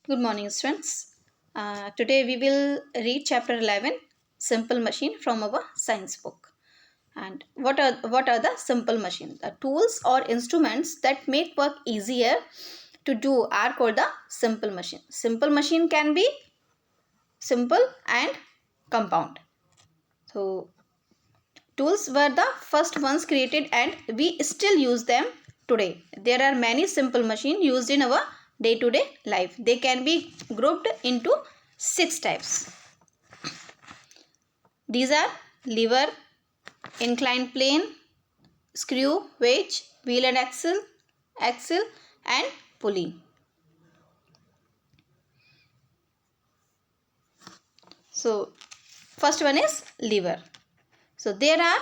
Good morning, students. Today we will read chapter 11, Simple Machine, from our science book. And what are the simple machines? The tools or instruments that make work easier to do are called the simple machine. Simple machine can be simple and compound. So tools were the first ones created and we still use them today. There are many simple machines used in our day-to-day life. They can be grouped into 6 types. These are lever, inclined plane, screw, wedge, wheel and axle and pulley. So first one is lever. So there are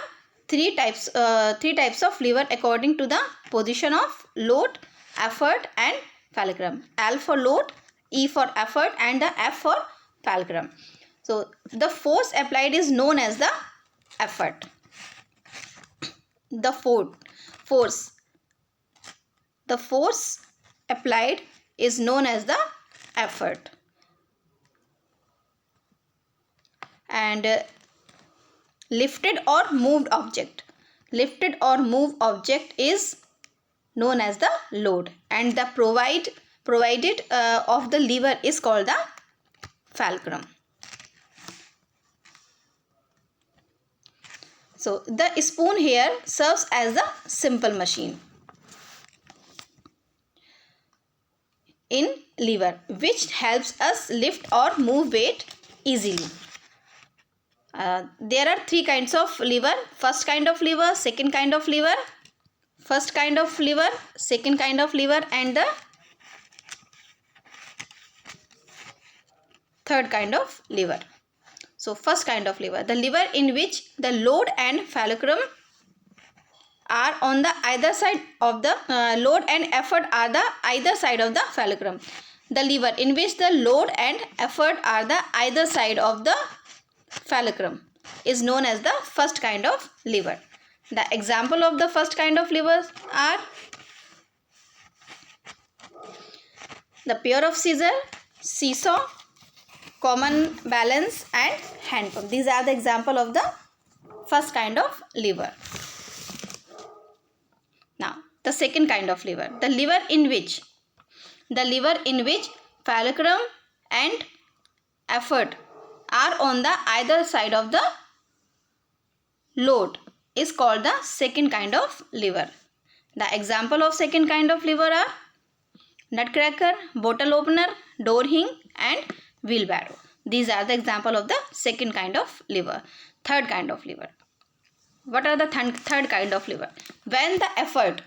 three types of lever according to the position of load, effort and fulcrum. L for load, E for effort and the F for fulcrum. So the force applied is known as the effort. The force applied is known as the effort. And lifted or moved object is known as the load, and the provided of the lever is called the fulcrum. So the spoon here serves as the simple machine in lever, which helps us lift or move weight easily. There are three kinds of lever: first kind of lever, second kind of lever, first kind of lever, second kind of lever, and the third kind of lever. So first kind of lever, the lever in which the load and fulcrum are on the either side of the load and effort are the either side of the fulcrum. The lever in which the load and effort are the either side of the fulcrum is known as the first kind of lever. The example of the first kind of levers are the pair of scissors, seesaw, common balance and hand pump. These are the example of the first kind of lever. Now the second kind of lever, the lever in which fulcrum and effort are on the either side of the load is called the second kind of lever. The example of second kind of lever are nutcracker, bottle opener, door hinge and wheelbarrow. These are the example of the second kind of lever. Third kind of lever. What are the third kind of lever? When the effort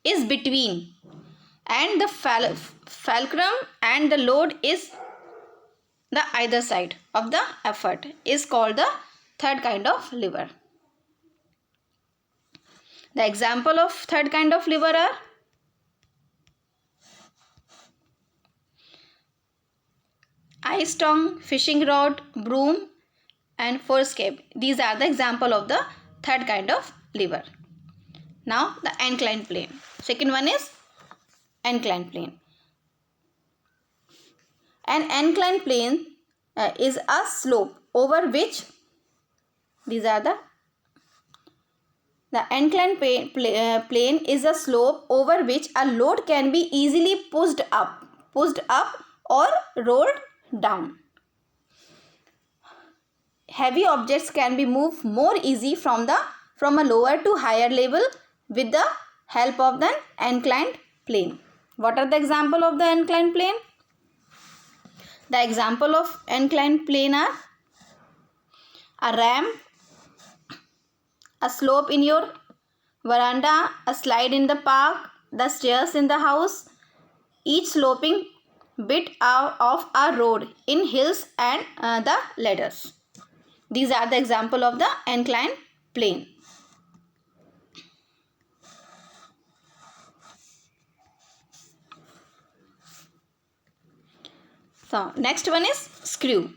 is between and the fulcrum and the load is the either side of the effort is called the third kind of lever. The example of third kind of lever are ice tongue, fishing rod, broom and forescape. These are the example of the third kind of lever. Now the inclined plane. Second one is inclined plane. An inclined plane is a slope over which these are the inclined plane is a slope over which a load can be easily pushed up or rolled down. Heavy objects can be moved more easy from a lower to higher level with the help of the inclined plane. What are the example of the inclined plane? The example of inclined plane are a ramp, a slope in your veranda, a slide in the park, the stairs in the house, each sloping bit of a road in hills and the ladders. These are the example of the inclined plane. So next one is screw.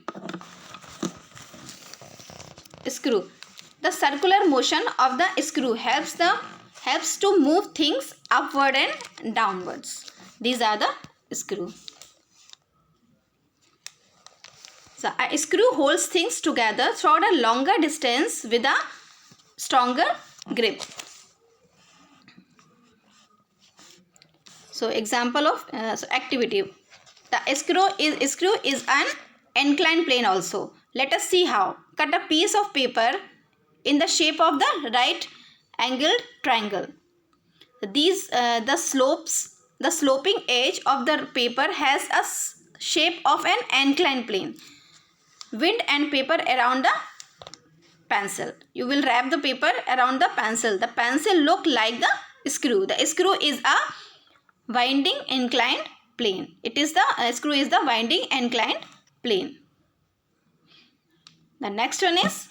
The circular motion of the screw helps helps to move things upward and downwards. These are the screw. So a screw holds things together throughout a longer distance with a stronger grip. So example of activity. The screw is an inclined plane also. Let us see how. Cut a piece of paper in the shape of the right angled triangle. The sloping edge of the paper has a shape of an inclined plane. Wind and paper around the pencil. You will wrap the paper around the pencil. The pencil look like the screw. The screw is a winding inclined plane. Screw is the winding inclined plane. The next one is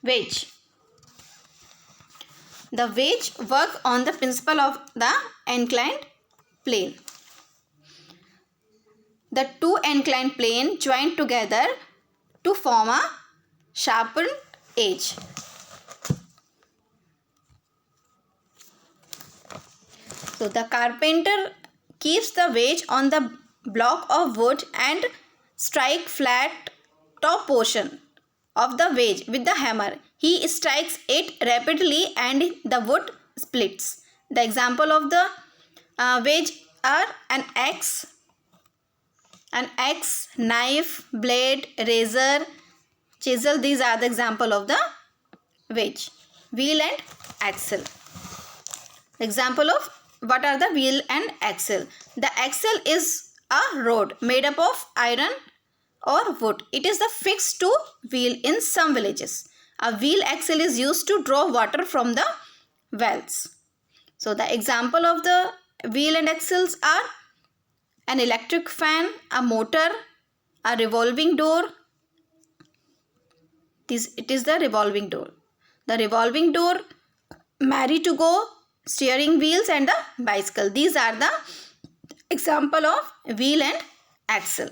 wedge. The wedge work on the principle of the inclined plane. The two inclined plane join together to form a sharpened edge. So the carpenter keeps the wedge on the block of wood and strike flat top portion of the wedge with the hammer. He strikes it rapidly and the wood splits. The example of the wedge are an axe, knife, blade, razor, chisel. These are the example of the wedge. Wheel and axle. Example of what are the wheel and axle? The axle is a rod made up of iron or wood. It is the fixed to wheel in some villages. A wheel axle is used to draw water from the wells. So the example of the wheel and axles are an electric fan, a motor, a revolving door. It is the revolving door. The revolving door, merry-go-round, steering wheels and the bicycle. These are the example of wheel and axle.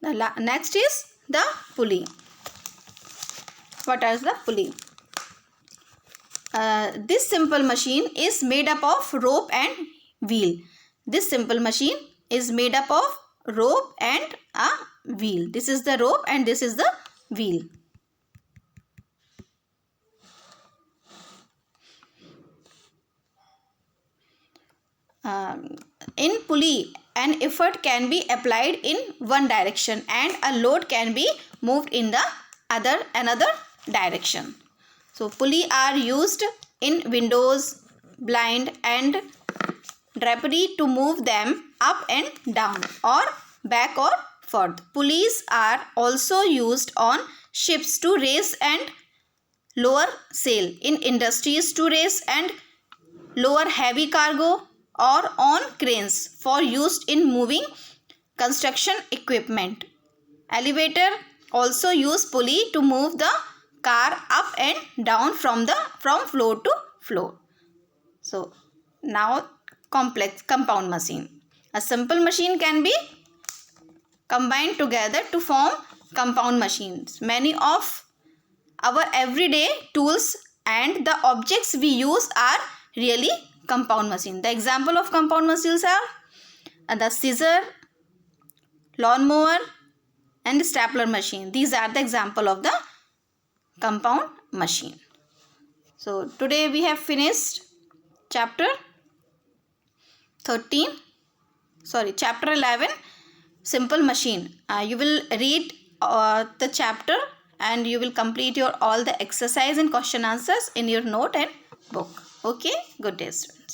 The next is the pulley. What is the pulley? This simple machine is made up of rope and wheel. This simple machine is made up of rope and a wheel. This is the rope and this is the wheel. In pulley, an effort can be applied in one direction and a load can be moved in the another direction. So pulley are used in windows, blind and drapery to move them up and down or back or forth. Pulleys are also used on ships to raise and lower sail, in industries to raise and lower heavy cargo, or on cranes for use in moving construction equipment. Elevator also use pulley to move the car up and down from floor to floor. So now complex compound machine. A simple machine can be combined together to form compound machines. Many of our everyday tools and the objects we use are really compound machine. The example of compound machines are the scissor, lawnmower and stapler machine. These are the example of the compound machine. So today we have finished chapter 11, simple machine. You will read the chapter and you will complete all the exercise and question answers in your note and book. Okay, good day students.